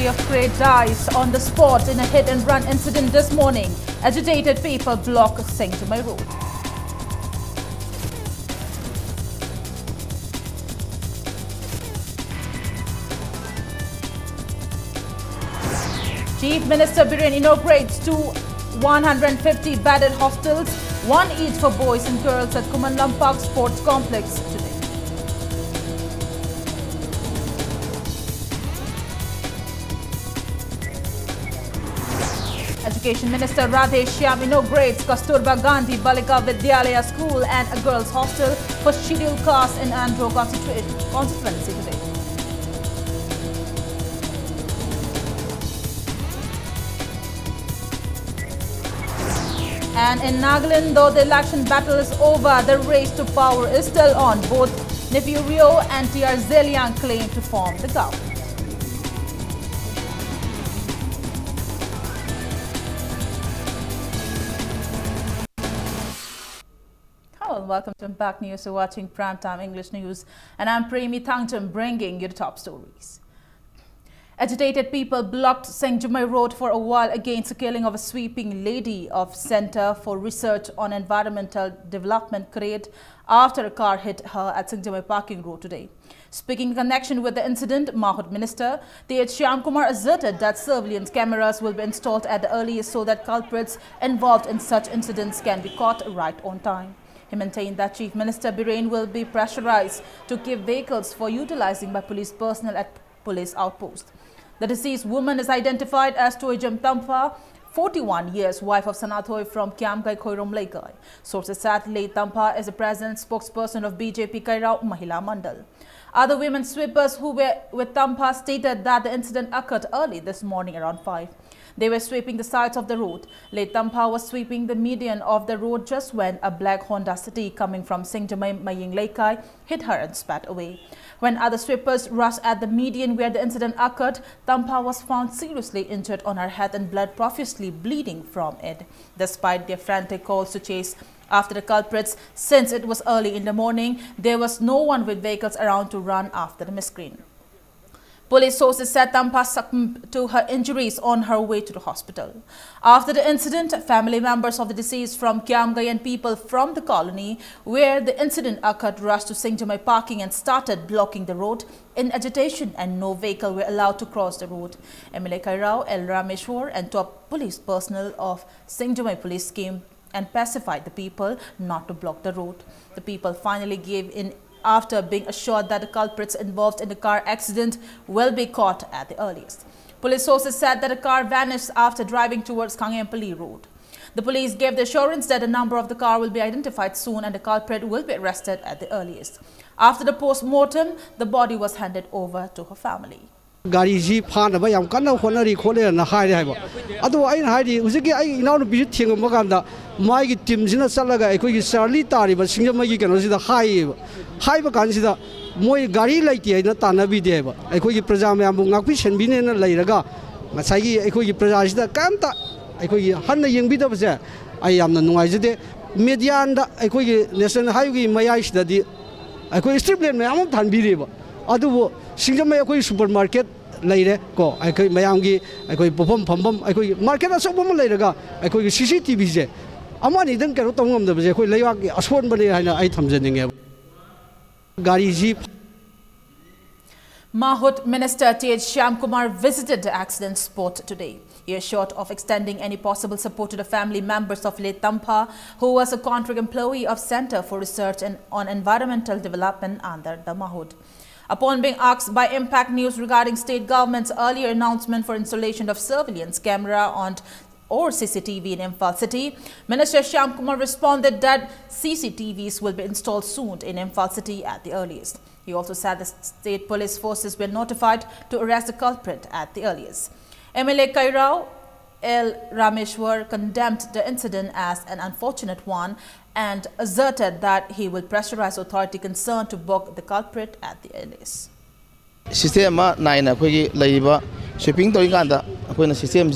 employee of Crate dies on the spot in a hit-and-run incident this morning. Agitated people block Saint-Jumai Road. Chief Minister Biren inaugurates 150 bedded hostels, one each for boys and girls at Kumanlam Park Sports Complex today. Education Minister Radhe Shyam inaugurates Kasturba Gandhi Balika Vidyalaya School and a girls' hostel for scheduled castes in Andhra constituency today. And in Nagaland, though the election battle is over, the race to power is still on. Both Nephew Rio and TR Zeliang claim to form the government. Hello and welcome to Impact News. You're watching Primetime English News, and I'm Premi Thangcham bringing you the top stories. Agitated people blocked Saint-Jumai Road for a while against the killing of a sweeping lady of Center for Research on Environmental Development Crate after a car hit her at Saint-Jumai Parking Road today. Speaking in connection with the incident, Mahut Minister T.H. Shyamkumar asserted that surveillance cameras will be installed at the earliest so that culprits involved in such incidents can be caught right on time. He maintained that Chief Minister Biren will be pressurized to give vehicles for utilizing by police personnel at police outposts. The deceased woman is identified as Toijam Tampa, 41 years, wife of Sanathoi from Kiamkai Khoirom Laikai. Sources said late Tampa is the president spokesperson of BJP Kairao Mahila Mandal. Other women sweepers who were with Tampa stated that the incident occurred early this morning around 5. They were sweeping the sides of the road. Late Tampa was sweeping the median of the road just when a black Honda City coming from Saint-Jumai Maying Laikai hit her and spat away. When other sweepers rushed at the median where the incident occurred, Tampa was found seriously injured on her head and blood profusely bleeding from it. Despite their frantic calls to chase after the culprits, since it was early in the morning, there was no one with vehicles around to run after the miscreant. Police sources said Tampa succumbed to her injuries on her way to the hospital. After the incident, family members of the deceased from Kiamgai and people from the colony where the incident occurred rushed to Saint-Jumai parking and started blocking the road in agitation, and no vehicle were allowed to cross the road. MLA Kairao, L. Rameshwar and top police personnel of Saint-Jumai police came and pacified the people not to block the road. The people finally gave in after being assured that the culprits involved in the car accident will be caught at the earliest. Police sources said that the car vanished after driving towards Kangampally Road. The police gave the assurance that the number of the car will be identified soon and the culprit will be arrested at the earliest. After the post-mortem, the body was handed over to her family. Gariji Pan by Yamkana Honori Kole and High. Otherwise, I now be Ting Maganda. My teams in a Salaga, I could Sarli Tari, but Singapore can see the high consider Moy Gari like the Tanabi Deva. I could present Mungapish and Bin in a Lairaga. Masai, I could present the Kanta. I could Hana young bit of there. I am the noise. Medianda, I could listen highway my eyes that I could strip them. I won't unbelievable. Otherwise, Singapore supermarket later go. I could Mayangi, I could perform pum, I could market as a woman later. I could CCTV. Amani didn't get on the Layaki, a sworn body items in Gariji. Mahut Minister T.H. Shyamkumar visited the accident spot today. He is short of extending any possible support to the family members of late Tampa, who was a contract employee of Center for Research on Environmental Development under the Mahut. Upon being asked by Impact News regarding state government's earlier announcement for installation of surveillance camera or CCTV in Imphal City, Minister Shyamkumar responded that CCTVs will be installed soon in Imphal City at the earliest. He also said the state police forces were notified to arrest the culprit at the earliest. MLA Kairao, L. Rameshwar condemned the incident as an unfortunate one and asserted that he will pressurize authority concerned to book the culprit at the earliest. System 9 shipping to system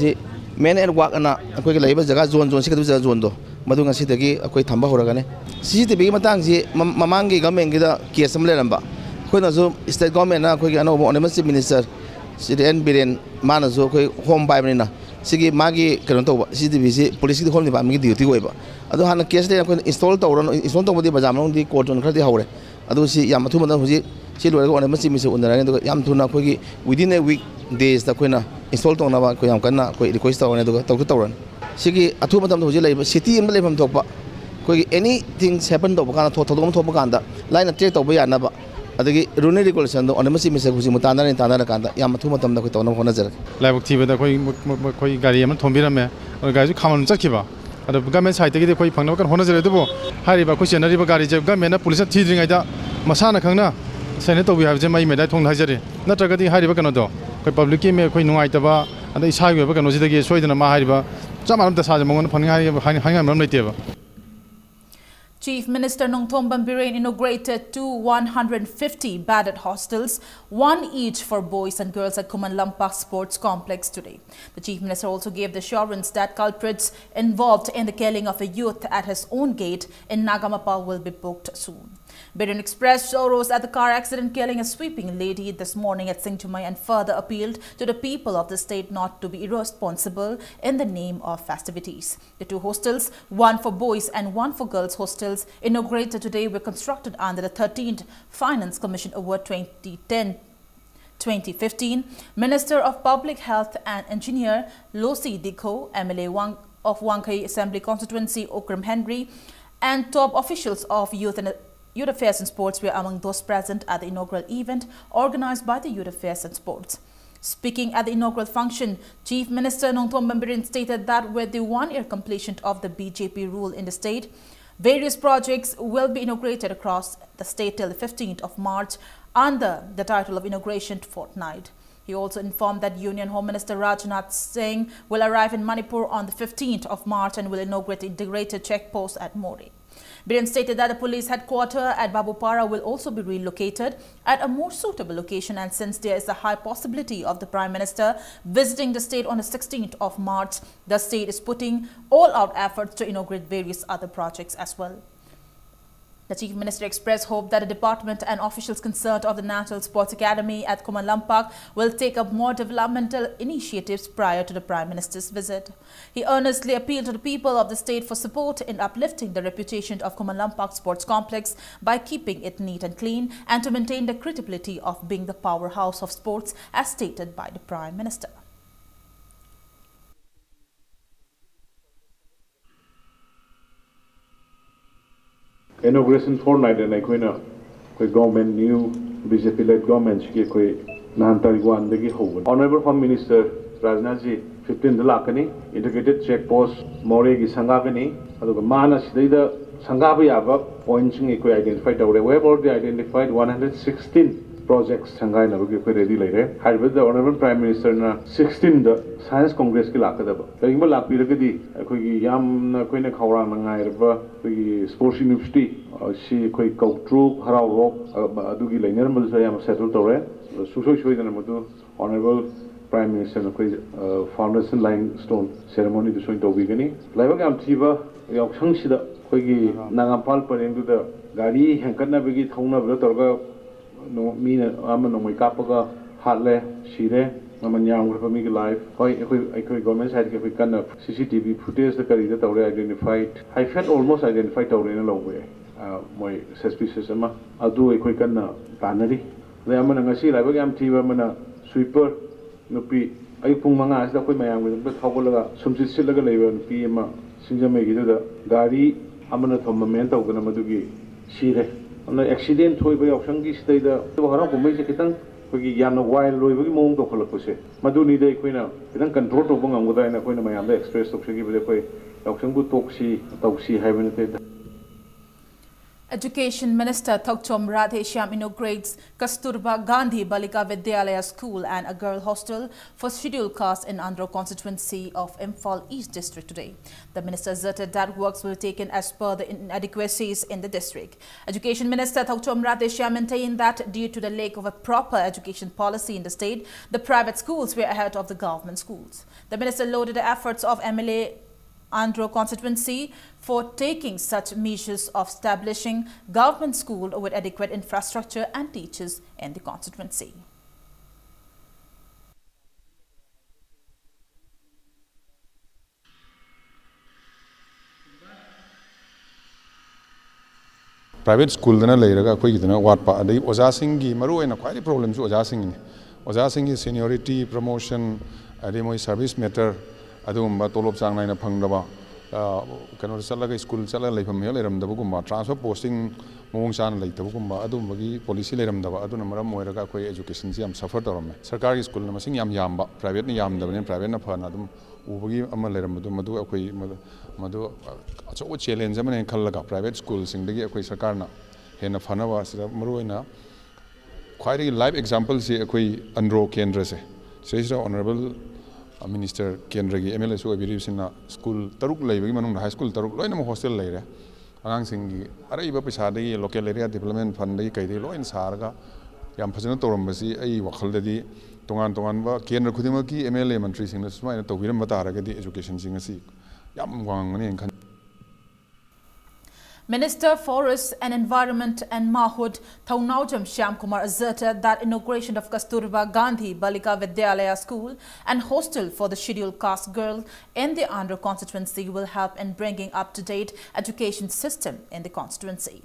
men and walk and labor zone zone do Madunga City Tamba Horagane. CCTV Matangi Mamangi Gamen get a Kiasam Leramba. When state government anonymous minister Sidian Biren Manazo home by Mina Sigi Magi Karanto CDBC police home department duty waiver. I don't have a case there installed or installed over the Bazam the court on Crati Hore. I don't see Yamatuma who's she will on a missing Miss Under Yamtuna Kogi within a week days the Quina installed on our Koyamkana, Koista on the Tokutoran. Sigi Atumatam Hujila city in Malay Topa. Anything happened to Bacana total Topaganda, line of Tet of Yanaba. Adagi running regulation on the Messi Mutana and Tanakanda, Yamatumatam the Kotono Honazer. Like TV the Koi Gariam, Tombirame, or guys who come on Zakiba. At the government side, take the Koi Panoka Honazer, Hariba Kushi and Riba Gari, government, police teaching Ida, Masana Kana, Senator, we have Jemai Medaton Hazari, not a getting Haribakanodo, Public Koi Nuaitaba, and the Ishai Bakanozi, Sweden and Mahariba, some of the Sajamon Hangam native. Chief Minister Nongthom Bambiren inaugurated 150 battered hostels, one each for boys and girls at Kumanlampak Sports Complex today. The Chief Minister also gave the assurance that culprits involved in the killing of a youth at his own gate in Nagamapa will be booked soon. Biren expressed sorrows at the car accident killing a sweeping lady this morning at Singchumai and further appealed to the people of the state not to be irresponsible in the name of festivities. The two hostels, one for boys and one for girls hostels, inaugurated today were constructed under the 13th Finance Commission Award 2010-2015. Minister of Public Health and Engineer Losi Dikho, MLA of Wangkai Assembly Constituency Okram Henry, and top officials of Youth Affairs and Sports were among those present at the inaugural event organized by the Youth Affairs and Sports. Speaking at the inaugural function, Chief Minister Nongthom Bambiren stated that with the one-year completion of the BJP rule in the state, various projects will be inaugurated across the state till the 15th of March under the title of Inauguration Fortnight. He also informed that Union Home Minister Rajnath Singh will arrive in Manipur on the 15th of March and will inaugurate the integrated checkpost at More. Biren stated that the police headquarters at Babupara will also be relocated at a more suitable location, and since there is a high possibility of the Prime Minister visiting the state on the 16th of March, the state is putting all-out efforts to inaugurate various other projects as well. The Chief Minister expressed hope that the department and officials concerned of the National Sports Academy at Kumanlampak will take up more developmental initiatives prior to the Prime Minister's visit. He earnestly appealed to the people of the state for support in uplifting the reputation of Kumanlampak Sports Complex by keeping it neat and clean and to maintain the credibility of being the powerhouse of sports as stated by the Prime Minister. Inauguration fortnight and government new BJP-led government Honorable Home Minister Rajnath ji 15 lakani integrated checkpost More gi sangagani aduga mana sidida sangaba yaba points identified we have already identified 116 projects sangai na ready laire the Honorable Prime Minister na 16 the Science Congress ki lakadaba kayimba lakpiragadi akhoi yam na koina khawrang na ngairba koi sports university si koi kautru harau rock adugi lainer mal sa yam settle tore susoi soidana madu Honorable Prime Minister na koi foundation limestone ceremony du soin tobigani laiba gam thiba yaksang sida koi gi nagampal pareng du da gari hankana begi thauna bra torga no mina amano mai kapaga hatle sire Mamanyang with me live. Government side kind of CCTV footage the Karida Tauri identified. I felt almost identified Tauri in a long way. My suspicious I'll do a quick panary. The Amanangasi, Labagam Tivamana, sweeper, Nupi, I Pumanga, the Quimayam with the Hawala, some Silaga Levan, Pima, Sinjamagi, the Gari, Amanatom Memento, Ganamadugi, Shire. On the accident, Toy by Shangi stay the Harapo Mexican. Yam wild Louis Mong to Colopose. Maduni de Quina, then control to Bongamuda and a Quina Mayam Express of Shigi with the way, Oxangu Toxi, Heaven. Education Minister Thokchom Radheshyam inaugurates Kasturba Gandhi Balika Vidyalaya School and a girl hostel for scheduled castes in Andhra constituency of Imphal East District today. The minister asserted that works will be taken as per the inadequacies in the district. Education Minister Thokchom Radheshyam maintained that due to the lack of a proper education policy in the state, the private schools were ahead of the government schools. The minister lauded the efforts of MLA Andhra constituency for taking such measures of establishing government school with adequate infrastructure and teachers in the constituency. private school dana leiraga khoi gidana watpa adai oja singi maru ena khwai problem su oja singi oja singi seniority promotion adai moi service matter adum tolop chang naina phangdaba kano chalaga school chala leifam he leiram daba gumba transfer posting mong chan leitaba gumba adum bagi policy leiram daba aduna maram moiraga khoi education ji am suffer toram sarkari school na masing yam yamba private ni yam daba private na phana adum ubagi ama leiram madu akhoi madu acho challenge amane khallaga private school sing dagi akhoi sarkar na hena phanaba sida maruina khwai live example se akhoi andro kendra se sira honorable Minister Kendra gi MLA so abiri sinna school taruk leibagi manung high school taruk loina mo hostel leire angang singi araiba pesa dagi local area development fund dagi kaide loin sarga yam phajana torambasi ai wakhaldi tongan ba Kendra khudima ki MLA mantri singna sumaina tobiram batara gadi education singasi yam wangani khan Minister Forests and Environment and Mahud Thaunawjam Shyam Kumar asserted that inauguration of Kasturba Gandhi Balika Vidyalaya School and hostel for the scheduled caste girls in the Andhra constituency will help in bringing up-to-date education system in the constituency.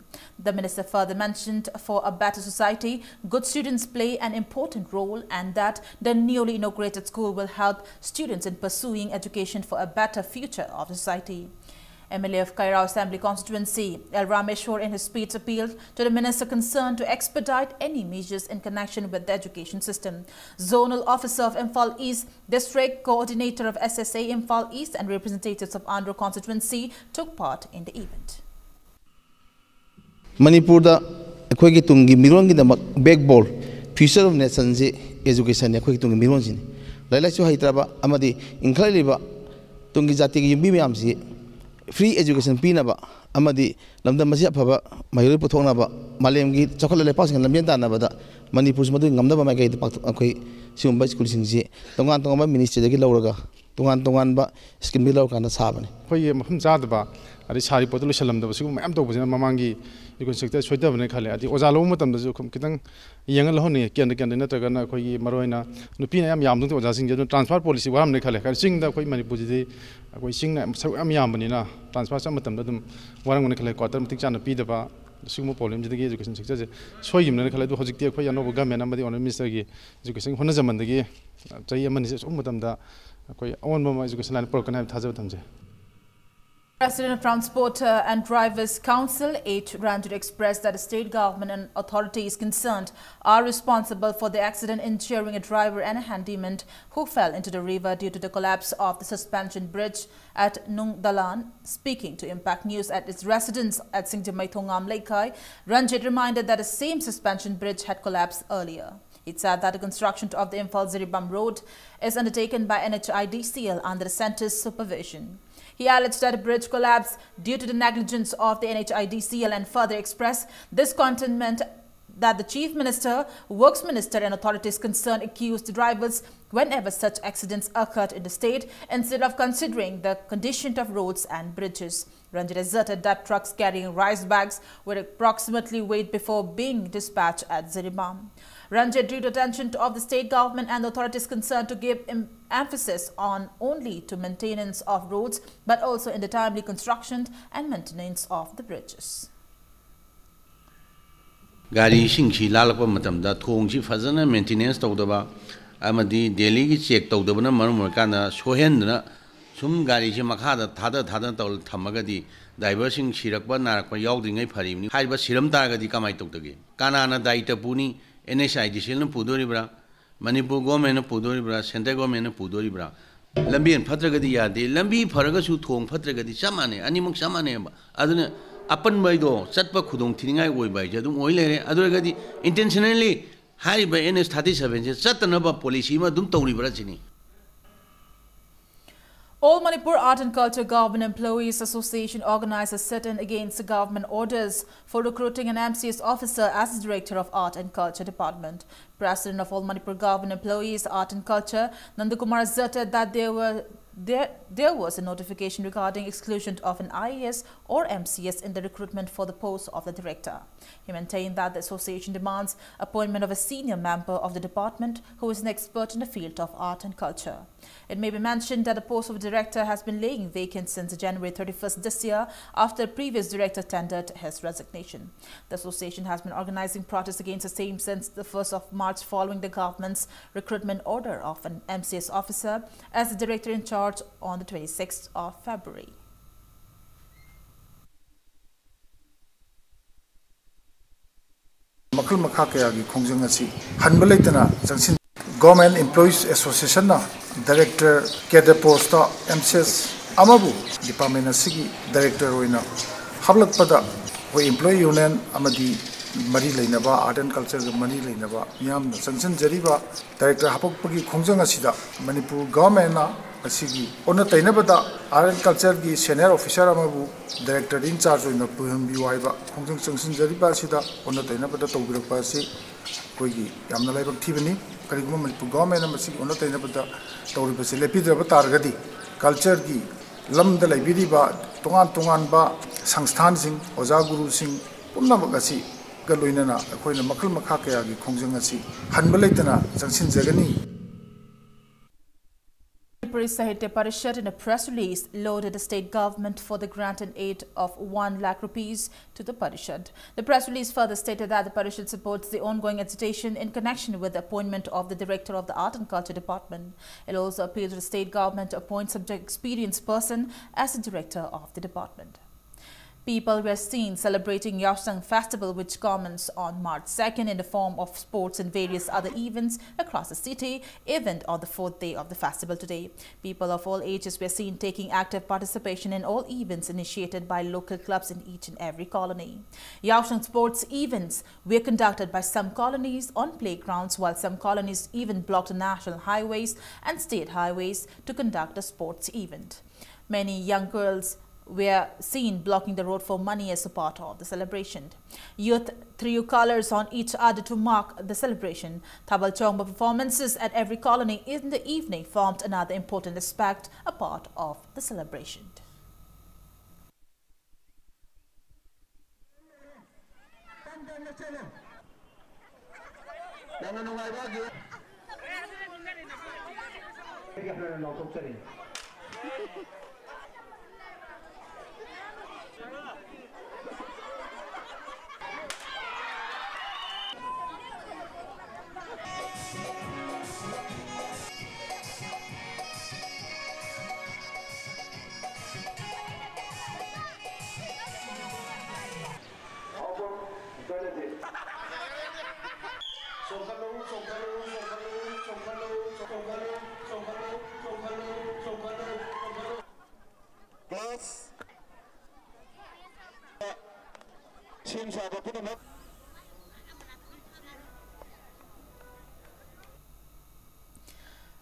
The minister further mentioned for a better society, good students play an important role and that the newly inaugurated school will help students in pursuing education for a better future of society. MLA of Kairao Assembly constituency, L. Rameshwar, in his speech appealed to the minister concerned to expedite any measures in connection with the education system. Zonal Officer of Imphal East, District Coordinator of SSA Imphal East and representatives of Andhra constituency took part in the event. Manipur da akhoi ki tungi miron gi backbone future of nation je education akhoi ki tungi miron jini lailai chu haitraba amadi inkhaliba tungi jati gi yumbi myam si free education pinaba amadi lamda masi afaba mayuri puthonaba malemgi chakhala le pasing lambian tanaba Manipur madu ngamdaba mai kai akhoi siumba school singji tongan ministry dagi lauraga tongan ba scheme bi laur kana sabane khoi mafam jadaba ari sari potulu salamdaba sigu mayam tobujina mamangi ikon sector soidabane khale adi oja lo matam da kitang yengal hone ken na tagana khoi maroina nupina yam yam dung oja sing transfer policy waram ne khale sing da khoi Manipur ji khoi sing na am yam bani na transfer sam matam da dum warang ne khale quarter matik chana pi daba sigu problem ji dagi education sector je soigim ne khale du hojik ti khoi anobo government amadi on minister gi education hona jaman dagi chai amani se sum matam da khoi on ma education line program thaja thamje. President of Transport and Drivers Council, H. Ranjit, expressed that the state government and authorities concerned are responsible for the accident injuring a driver and a handyman who fell into the river due to the collapse of the suspension bridge at Nagaland. Speaking to Impact News at its residence at Singjamai Thongam Laikai, Ranjit reminded that the same suspension bridge had collapsed earlier. It said that the construction of the Imphal-Ziribam road is undertaken by NHIDCL under the centre's supervision. He alleged that the bridge collapsed due to the negligence of the NHIDCL and further expressed discontentment that the Chief Minister, Works Minister and authorities concerned accused the drivers whenever such accidents occurred in the state instead of considering the condition of roads and bridges. Ranjit asserted that trucks carrying rice bags were approximately weighed before being dispatched at Ziribam. Ranjit drew the attention of the state government and the authorities concerned to give emphasis on only to maintenance of roads but also in the timely construction and maintenance of the bridges. Gari singsi lalakpa matamda thongsi fazana maintenance tawdaba amadi daily gi check tawdabana marum kana sohendna sum gari si makhada thada taw thamagadi driver sing sirakpa narakpa yaudringai pharimni haiba siram taragadi kamai tawdagi kanana daita puni NHIDCL na pudoribra Manipur government na pudoribra central government na pudoribra lambi en phatragadi yade lambi pharaga su thong phatragadi samane animuk samane aduna apan baido chatpa khudong thiningai oi bai jadum oi lere aduragadi intentionally hai by NS37 je chatnaba policy ma dum tawribra chini. All Manipur Art and Culture Government Employees Association organized a sit-in against the government orders for recruiting an MCS officer as the Director of Art and Culture Department. President of All Manipur Government Employees Art and Culture, Nandakumar, asserted that there was a notification regarding exclusion of an IAS or MCS in the recruitment for the post of the director. He maintained that the association demands appointment of a senior member of the department who is an expert in the field of art and culture. It may be mentioned that the post of director has been laying vacant since January 31st this year after the previous director tendered his resignation. The association has been organizing protests against the same since the 1st of March following the government's recruitment order of an MCS officer as the director in charge on the 26th of February. Government Employees Association na Director Cadre Post MCS Amabu Department Asigi Director Oina Hablak Pada we Employee Union Amadi Mari Lainaba Art and Culture Mani Lainaba Yam Sanction Jariba Director Hapokpagi Khongjang Asida Manipur Government na Asigi Ona Tainabada Art and Culture gi Senior Officer Amabu Director in charge Oina Puham Biwaiba Khongjang Sanction Jariba Asida Ona Tainabada Togirapa Si Koigi Yamna Laibak Tivani Kariguma Manipur Government and Masik Ona Tainabada Toriba Lepidra Targadi Culture gi Lam the Libiriba Tungan Ba Sangstan Singh Oza Guru Singh Pumnabagasi Galuinana Akoina Makal Makakayagi Khongjangasi Hanbalaitana Sansin Zagani. Manipur Sahitya Parishad in a press release lauded the state government for the grant and aid of 1 lakh rupees to the Parishad. The press release further stated that the Parishad supports the ongoing agitation in connection with the appointment of the director of the Art and Culture Department. It also appealed to the state government to appoint subject experienced person as the director of the department. People were seen celebrating Yawsang Festival, which commences on March 2nd in the form of sports and various other events across the city, event on the 4th day of the festival today. People of all ages were seen taking active participation in all events initiated by local clubs in each and every colony. Yawsang sports events were conducted by some colonies on playgrounds, while some colonies even blocked national highways and state highways to conduct a sports event. Many young girls were seen blocking the road for money as a part of the celebration. Youth threw colors on each other to mark the celebration. Thabal Chongba performances at every colony in the evening formed another important aspect, a part of the celebration.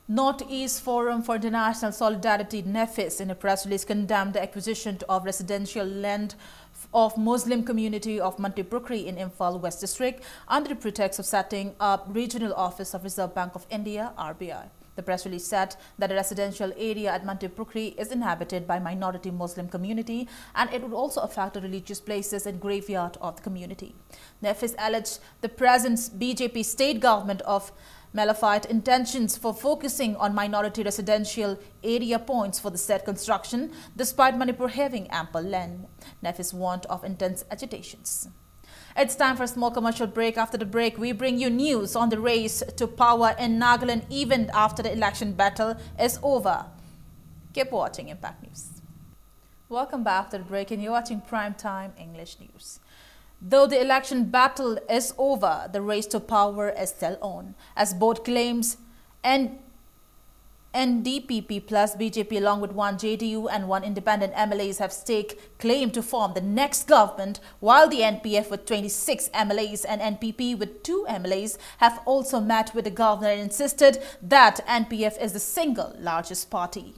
Northeast Forum for International Solidarity (NEFIS) in a press release condemned the acquisition of residential land of Muslim community of Manipur in Imphal West District under the pretext of setting up regional office of Reserve Bank of India (RBI). The press release said that the residential area at Manipur is inhabited by minority Muslim community and it would also affect the religious places and graveyard of the community. NEFIS alleged the present BJP state government of malafide intentions for focusing on minority residential area points for the said construction, despite Manipur having ample land. NEFIS warned of intense agitations. It's time for a small commercial break. After the break, we bring you news on the race to power in Nagaland even after the election battle is over. Keep watching Impact News. Welcome back after the break, and you're watching Primetime English News. Though the election battle is over, the race to power is still on, as both claims and NDPP plus BJP along with one JDU and one independent MLAs have stake claim to form the next government, while the NPF with 26 MLAs and NPP with 2 MLAs have also met with the governor and insisted that NPF is the single largest party.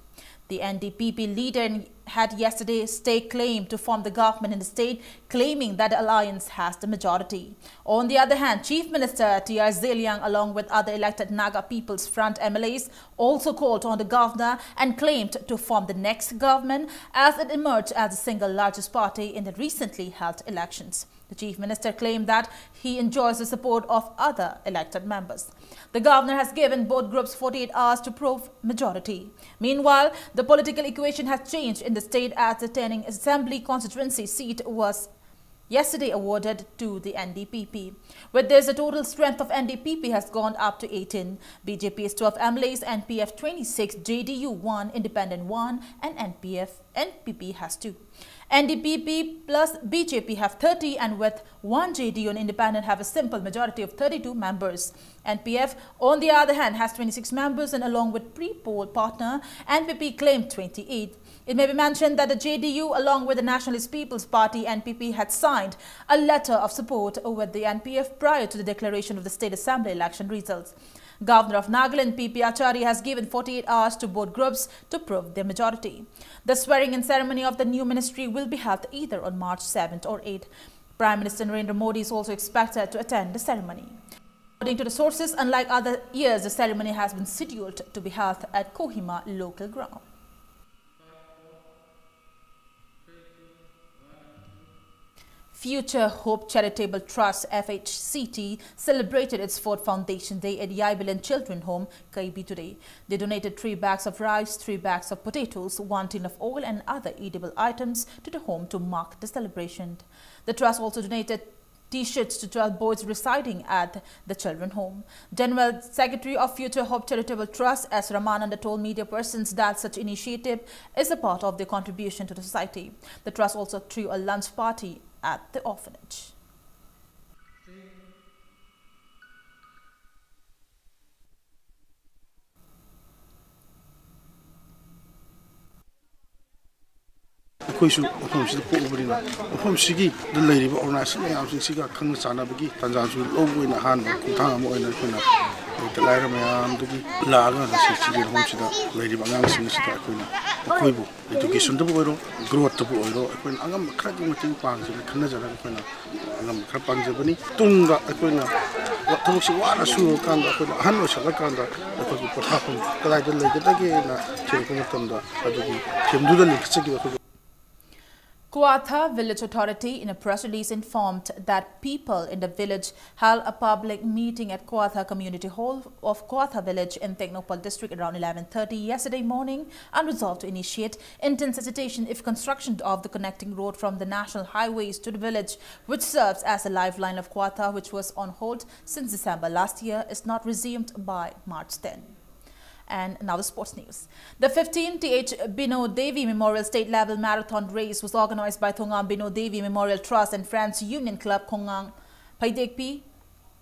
The NDPP leader had yesterday staked claim to form the government in the state, claiming that the alliance has the majority. On the other hand, Chief Minister T.R. Zeliang, along with other elected Naga People's Front MLAs, also called on the governor and claimed to form the next government as it emerged as the single largest party in the recently held elections. The Chief Minister claimed that he enjoys the support of other elected members. The governor has given both groups 48 hours to prove majority. Meanwhile, the political equation has changed in the state as the Turning Assembly constituency seat was yesterday awarded to the NDPP. With this, the total strength of NDPP has gone up to 18. BJP is 12 MLAs, NPF 26, JDU 1, Independent 1 and NPP has 2. NDPP plus BJP have 30 and with 1 JDU and Independent have a simple majority of 32 members. NPF, on the other hand, has 26 members and along with pre-poll partner, NPP claimed 28. It may be mentioned that the JDU along with the Nationalist People's Party NPP had signed a letter of support with the NPF prior to the declaration of the State Assembly election results. Governor of Nagaland, P.P. Acharya, has given 48 hours to both groups to prove their majority. The swearing-in ceremony of the new ministry will be held either on March 7th or 8th. Prime Minister Narendra Modi is also expected to attend the ceremony. According to the sources, unlike other years, the ceremony has been scheduled to be held at Kohima local ground. Future Hope Charitable Trust FHCT celebrated its 4th Foundation Day at Yaibilan Children Home, Kaibi today. They donated 3 bags of rice, 3 bags of potatoes, 1 tin of oil and other edible items to the home to mark the celebration. The trust also donated T-shirts to 12 boys residing at the children home. General Secretary of Future Hope Charitable Trust S. Ramananda told media persons that such initiative is a part of their contribution to the society. The trust also threw a lunch party at the orphanage. ꯑꯩꯈꯣꯏꯁꯨ ꯃꯐꯝꯁꯤꯗ ꯄꯣꯛꯎꯕꯅꯤꯅ ꯃꯐꯝꯁꯤꯒꯤ ꯗ ꯂꯩꯔꯤꯕ organisation ꯃꯌꯥꯝꯁꯤꯡꯁꯤꯒ ꯈꯪꯅ ꯆꯥꯟꯅꯕꯒꯤ ꯇꯥꯟꯖꯥꯁꯨ ꯂꯧꯕ ꯑꯣꯏꯅ ꯑꯍꯥꯟꯕ ꯈꯣꯡꯊꯥꯡ ꯑꯃ ꯑꯣꯏꯅ ꯑꯩꯈꯣꯏꯅ ꯂꯥꯏꯔ ꯃꯌꯥꯝꯗꯒꯤ ꯂꯥꯛꯑꯒ ꯉꯁꯤꯒꯤ ꯃꯐꯝꯁꯤꯗ ꯂꯩꯔꯤꯕ ꯑꯉꯥꯡꯁꯤꯡ ꯑꯁꯤꯗ ꯑꯩꯈꯣꯏꯅ ꯃꯈꯣꯏꯕꯨ ꯏꯗꯨꯀꯦꯁꯟꯗꯕꯨ ꯑꯣꯏꯔꯣ ꯒ꯭ꯔꯣꯠꯇꯕꯨ ꯑꯣꯏꯔꯣ ꯑꯩꯈꯣꯏꯅ ꯑꯉꯝꯕ ꯈꯔꯒꯤ ꯃꯇꯦꯡ ꯄꯥꯡꯖꯕ ꯈꯟꯅꯖꯔꯒ ꯑꯩꯈꯣꯏꯅ ꯑꯉꯝꯕ ꯈꯔ ꯄꯥꯡꯖꯕꯅꯤ ꯇꯨꯡꯗ ꯑꯩꯈꯣꯏꯅ ꯊꯕꯛꯁꯤ ꯋꯥꯅ ꯁꯨꯔꯀꯥꯟꯗ ꯑꯩꯈꯣꯏꯅ ꯑꯍꯟ ꯑꯣꯏꯁꯜꯂꯀꯥꯟꯗ ꯑꯩꯈꯣꯏꯒꯤ ꯄꯣꯊꯥꯐꯝ ꯀꯗꯥꯏꯗ ꯂꯩꯒꯗꯒꯦꯅ ꯊꯤꯔꯛꯄ ꯃꯇꯝꯗ ꯑꯗꯨꯒꯤ ꯊꯤꯝꯗꯨꯗ ꯂꯤꯡꯈꯠꯆꯈꯤꯕ ꯑꯩꯈꯣꯏꯒꯤ Kuatha Village Authority in a press release informed that people in the village held a public meeting at Kuatha Community Hall of Kuatha Village in Teknopal district around 11:30 yesterday morning and resolved to initiate intense agitation if construction of the connecting road from the national highways to the village, which serves as a lifeline of Kuatha, which was on hold since December last year, is not resumed by March 10. And now the sports news. The 15th T.H. Bino Devi Memorial State Level Marathon Race was organized by Thongam Bino Devi Memorial Trust and Friends Union Club Khongang Paidekpi,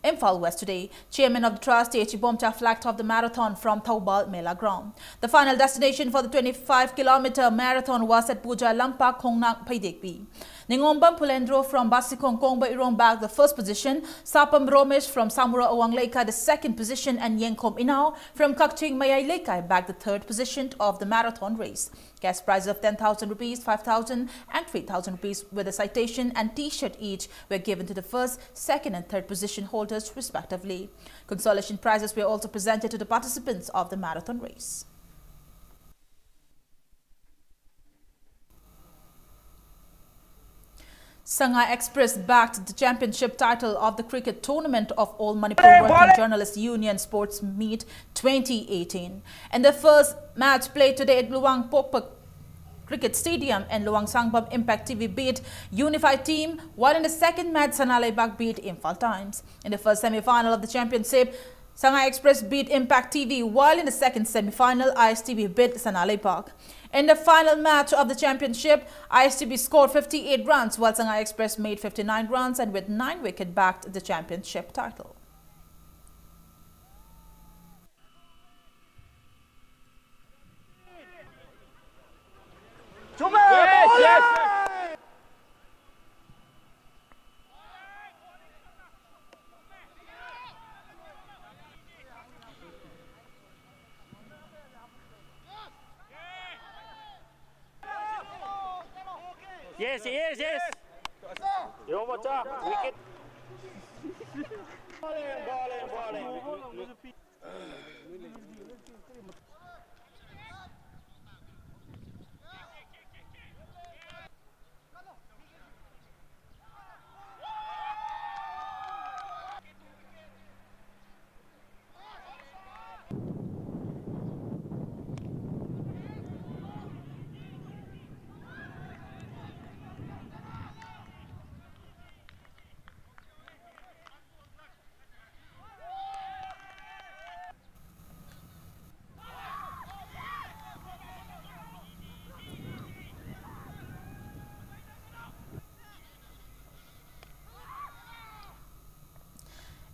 Imphal West today. Chairman of the Trust, T.H. Bomcha, flagged off the marathon from Taubal Mela Ground. The final destination for the 25-kilometer marathon was at Puja Lampak Khongnang Paidekpi. Ningombam Pulendro from Basikong Kongba Irong bagged the first position, Sapam Romesh from Samura Owangleka the second position, and Yenkom Inao from Kakching Mayay Lekai bagged the third position of the marathon race. Cash prizes of 10,000 rupees, 5,000 and 3,000 rupees with a citation and T-shirt each were given to the first, second and third position holders respectively. Consolation prizes were also presented to the participants of the marathon race. Sangha Express backed the championship title of the cricket tournament of All Manipur Working Journalists Union Sports Meet 2018. In the first match played today at Luang Pokpak Cricket Stadium and Luang Sangbam Impact TV beat Unified Team, while in the second match Sanalay Bag beat Imphal Times. In the first semi-final of the championship, Sangha Express beat Impact TV, while in the second semi-final, ISTB beat Sanalay Park. In the final match of the championship, ISTB scored 58 runs, while Sangha Express made 59 runs and with 9 wickets backed the championship title. Yes, yes, yes. Yo, what's up? Wicket.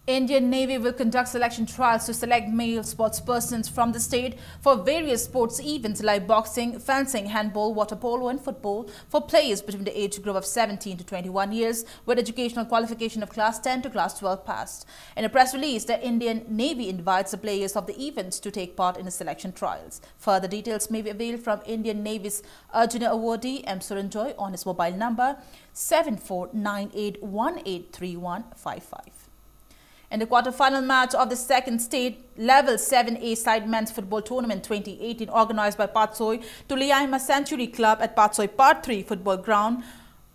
Indian Navy will conduct selection trials to select male sportspersons from the state for various sports events like boxing, fencing, handball, water polo and football for players between the age group of 17 to 21 years with educational qualification of class 10 to class 12 passed. In a press release, the Indian Navy invites the players of the events to take part in the selection trials. Further details may be availed from Indian Navy's Arjuna awardee M. Suranjoy on his mobile number 7498183155. In the quarter-final match of the second state level 7A side men's football tournament 2018 organized by Patsoi to Liaima Century Club at Patsoi Part 3 football ground,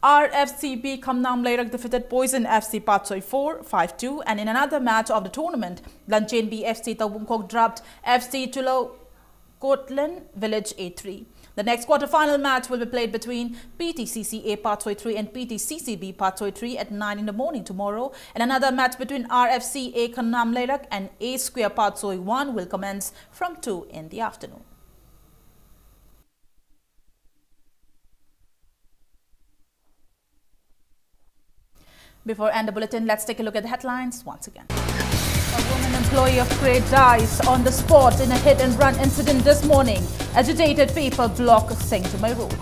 RFCB Kamnam Leirak defeated Poison FC Patsoi 4-5-2, and in another match of the tournament, Lanchen B FC Tawungkok dropped FC Tulo Kotlan Village 8-3. The next quarter-final match will be played between PTCCA Patsoi 3 and PTCCB Patsoi 3 at 9 in the morning tomorrow, and another match between RFCA Kannam Leirak and A Square Patsoi 1 will commence from 2 in the afternoon. Before end the bulletin, let's take a look at the headlines once again. A woman employee of Crate dies on the spot in a hit-and-run incident this morning. Agitated people block Saint-Jumai Road.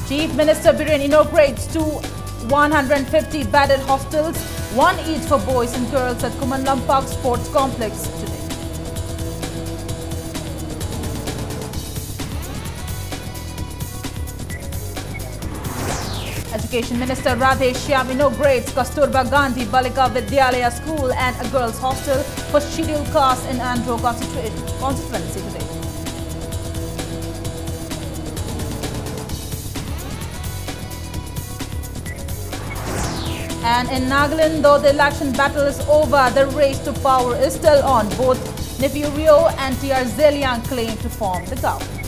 Chief Minister Biren inaugurates 150 bedded hostels, one each for boys and girls at Kumanlam Park Sports Complex today. Education Minister Radhe Shyam inaugurates Kasturba Gandhi Balika Vidyalaya School and a girls' hostel for scheduled caste in Andhra constituency today. And in Nagaland, though the election battle is over, the race to power is still on. Both Nifurio and T.R. Zeliang claim to form the government.